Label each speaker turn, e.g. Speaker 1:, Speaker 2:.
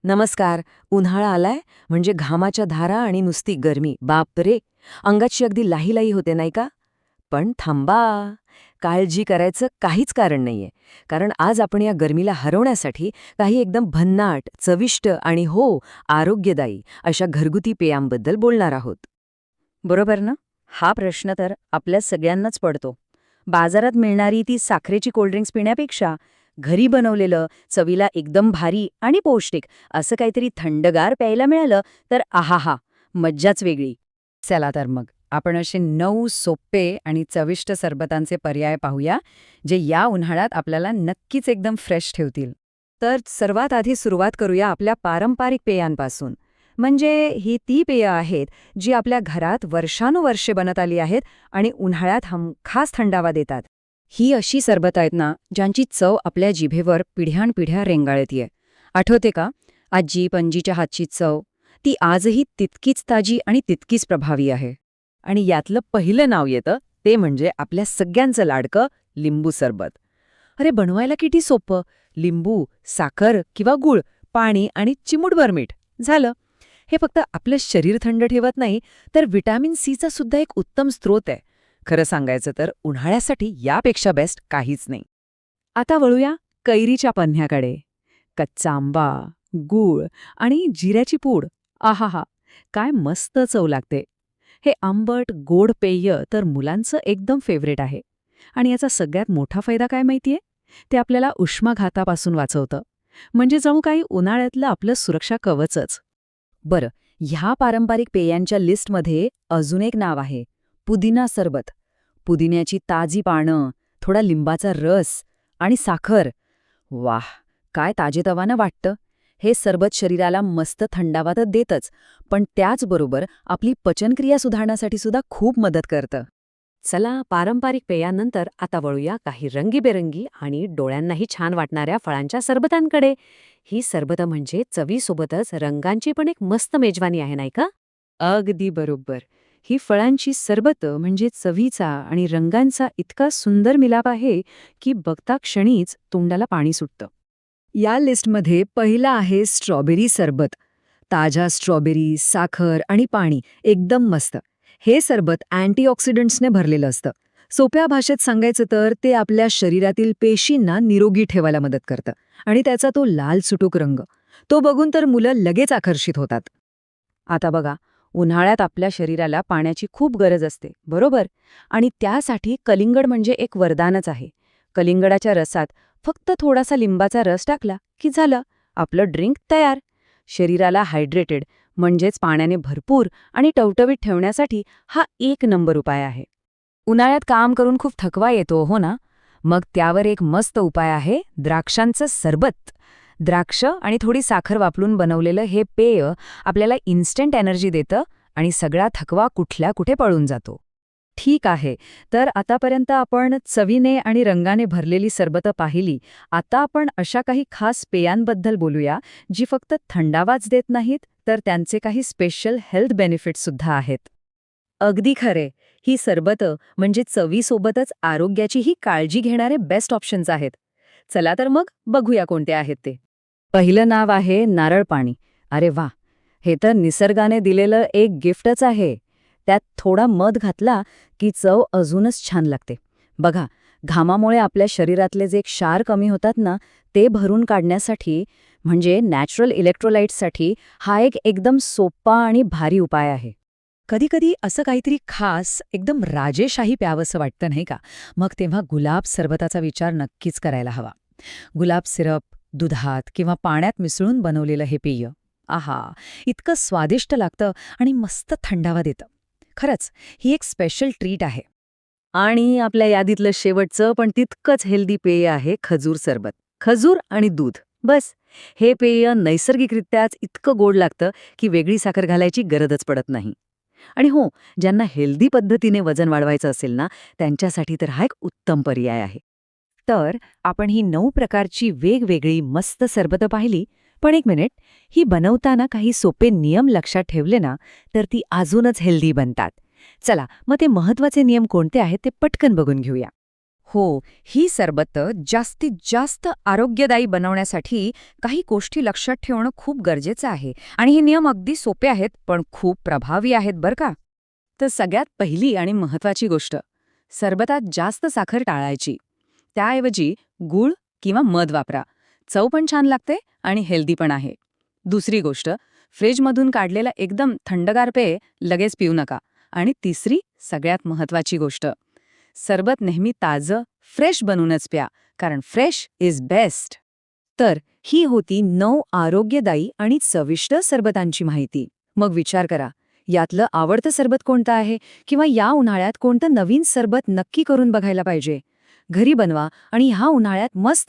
Speaker 1: नमस्कार. उन्हाळा आलाय म्हणजे घामाच्या धारा आणि नुसती गरमी. बापरे, अंगाची अगदी लाही होते नाही का? पण थांबा, काळजी करायचं काहीच कारण नाहीये. कारण आज आपण या गरमीला हरवण्यासाठी काही एकदम भन्नाट, चविष्ट आणि आरोग्यदायी अशा घरगुती पेयांबद्दल बोलणार आहोत.
Speaker 2: बरोबर ना? हा प्रश्न तर आपल्या सगळ्यांनाच पडतो. बाजारात मिळणारी ती साखरेची कोल्ड्रिंक्स पिण्यापेक्षा घरी बनवलेलं, चवीला एकदम भारी आणि पौष्टिक असं काहीतरी थंडगार प्यायला मिळालं तर आहाहा, मज्जाच वेगळी. चला तर मग आपण असे 9 सोपे आणि चविष्ट सरबतांचे पर्याय पाहूया, जे या उन्हाळ्यात आपल्याला नक्कीच एकदम फ्रेश ठेवतील. तर सर्वात आधी सुरुवात करूया आपल्या पारंपरिक पेयांपासून. म्हणजे ही ती पेय आहेत जी आपल्या घरात वर्षानुवर्षे बनत आली आहेत आणि उन्हाळ्यात हमखास थंडावा देतात. ही अशी सरबत आहेत ना, ज्यांची चव आपल्या जिभेवर पिढ्यानपिढ्या रेंगाळतीये. आठवते का? आजी पणजीच्या हातची चव. ती आजही तितकीच ताजी आणि तितकीच प्रभावी आहे.
Speaker 1: आणि यातलं पहिलं नाव येतं ते म्हणजे आपल्या सगळ्यांचं लाडकं लिंबू सरबत. अरे, बनवायला किती सोपं. लिंबू, साखर किंवा गूळ, पाणी आणि चिमूटभर मीठ, झालं. हे फक्त आपलं शरीर थंड ठेवत नाही, तर व्हिटॅमिन सीचा सुद्धा एक उत्तम स्रोत आहे. खरं सांगायचं तर उन्हाळ्यासाठी यापेक्षा बेस्ट काहीच नाही.
Speaker 2: आता वळूया कैरीच्या पन्ह्याकडे. कच्चा आंबा, गूळ आणि जिऱ्याची पूड. आहाहा, काय मस्त चव लागते. हे आंबट गोड पेय तर मुलांचं एकदम फेवरेट आहे. आणि याचा सगळ्यात मोठा फायदा काय माहितीये? ते आपल्याला उष्माघातापासून वाचवतं. म्हणजे जणू काही उन्हाळ्यातलं आपलं सुरक्षा कवचच. बरं, ह्या पारंपरिक पेयांच्या लिस्टमध्ये अजून एक नाव आहे, पुदिना सरबत. पुदिन्याची ताजी पानं, थोडा लिंबाचा रस आणि साखर. वाह, काय ताजेतवानं वाटतं. हे सरबत शरीराला मस्त थंडावा तर देतच, पण त्याचबरोबर आपली पचनक्रिया सुधारण्यासाठी सुद्धा खूप मदत करतं.
Speaker 1: चला, पारंपरिक पेयानंतर आता वळूया काही रंगीबेरंगी आणि डोळ्यांनाही छान वाटणाऱ्या फळांच्या सरबतांकडे. ही सरबतं म्हणजे चवीसोबतच रंगांची पण एक मस्त मेजवानी आहे नाही का?
Speaker 2: अगदी बरोबर. ही फळांची सरबतं म्हणजे चवीचा आणि रंगांचा इतका सुंदर मिलाप आहे की बघता क्षणीच तोंडाला पाणी सुटतं. या लिस्टमध्ये पहिला आहे स्ट्रॉबेरी सरबत. ताज्या स्ट्रॉबेरी, साखर आणि पाणी, एकदम मस्त. हे सरबत अँटीऑक्सिडंट्सने भरलेलं असतं. सोप्या भाषेत सांगायचं तर ते आपल्या शरीरातील पेशींना निरोगी ठेवायला मदत करतं. आणि त्याचा तो लाल सुटूक रंग, तो बघून तर मुलं लगेच आकर्षित होतात. आता बघा, उन्हाळ्यात आपल्या शरीराला पाण्याची खूप गरज असते, बरोबर? आणि त्यासाठी कलिंगड म्हणजे एक वरदानच आहे. कलिंगडाच्या रसात फक्त थोडासा लिंबाचा रस टाकला की झालं, आपलं ड्रिंक तयार. शरीराला हायड्रेटेड म्हणजेच पाण्याने भरपूर आणि टवटवीत ठेवण्यासाठी हा एक नंबर उपाय आहे. उन्हाळ्यात काम करून खूप थकवा येतो, हो ना? मग त्यावर एक मस्त उपाय आहे, द्राक्षांचं सरबत. द्राक्ष आणि थोडी साखर वापरून बनवलेलं हे पेय आपल्याला इन्स्टंट एनर्जी देतं आणि सगळा थकवा कुठल्या कुठे पळून जातो. ठीक आहे, तर आतापर्यंत आपण चवीने आणि रंगाने भरलेली सरबतं पाहिली. आता आपण अशा काही खास पेयांबद्दल बोलूया, जी फक्त थंडावाच देत नाहीत, तर त्यांचे काही स्पेशल हेल्थ बेनिफिट्स सुद्धा आहेत. अगदी खरे, ही सरबतं म्हणजे चवीसोबतच आरोग्याचीही काळजी घेणारे बेस्ट ऑप्शन्स आहेत. चला तर मग बघूया कोणते आहेत ते. पहिलं नाव आहे नारळ पाणी. अरे वा, हे तर निसर्गाने दिलेलं एक गिफ्टच आहे. त्यात थोडा मध घातला की चव अजूनच छान लागते. बघा, घामामुळे आपल्या शरीरातले जे क्षार कमी होतात ना, ते भरून काढण्यासाठी म्हणजे नॅचरल इलेक्ट्रोलाइट्ससाठी हा एक एकदम सोपा आणि भारी उपाय आहे. कधीकधी असं काहीतरी खास, एकदम राजेशाही प्यावंसं वाटतं नाही का? मग तेव्हा गुलाब सरबताचा विचार नक्कीच करायला हवा. गुलाब सिरप, दुधात किंवा पाण्यात मिसळून बनवलेलं हे पेय, आहा, इतकं स्वादिष्ट लागतं आणि मस्त थंडावा देतं. खरंच, ही एक स्पेशल ट्रीट आहे.
Speaker 1: आणि आपल्या यादीतलं शेवटचं पण तितकंच हेल्दी पेय आहे खजूर सरबत. खजूर आणि दूध, बस. हे पेय नैसर्गिकरित्याच इतकं गोड लागतं की वेगळी साखर घालायची गरजच पडत नाही. आणि ज्यांना हेल्दी पद्धतीने वजन वाढवायचं असेल ना, त्यांच्यासाठी तर हा एक उत्तम पर्याय आहे.
Speaker 2: तर आपण ही 9 प्रकारची वेगवेगळी मस्त सरबतं पाहिली, पण एक मिनिट, ही बनवताना काही सोपे नियम लक्षात ठेवले ना, तर ती अजूनच हेल्दी बनतात. चला, मग ते महत्वाचे नियम कोणते आहेत ते पटकन बघून घेऊया.
Speaker 3: हो, ही सरबतं जास्तीत जास्त आरोग्यदायी बनवण्यासाठी काही गोष्टी लक्षात ठेवणं खूप गरजेचं आहे आणि हे नियम अगदी सोपे आहेत पण खूप प्रभावी आहेत बरं का.
Speaker 2: तर सगळ्यात पहिली आणि महत्वाची गोष्ट, सरबतात जास्त साखर टाळायची. त्याऐवजी गूळ किंवा मध वापरा. चव पण छान लागते आणि हेल्दी पण आहे. दुसरी गोष्ट, फ्रीजमधून काढलेलं एकदम थंडगार पेय लगेच पिऊ नका. आणि तिसरी, सगळ्यात महत्वाची गोष्ट, सरबत नेहमी ताजं, फ्रेश बनवूनच प्या, कारण फ्रेश इज बेस्ट. तर ही होती 9 आरोग्यदायी आणि चविष्ट सरबतांची माहिती. मग विचार करा, यातलं आवडतं सरबत कोणतं आहे किंवा या उन्हाळ्यात कोणतं नवीन सरबत नक्की करून बघायला पाहिजे. घरी बनवा आणि ह्या उन्हाळ्यात मस्त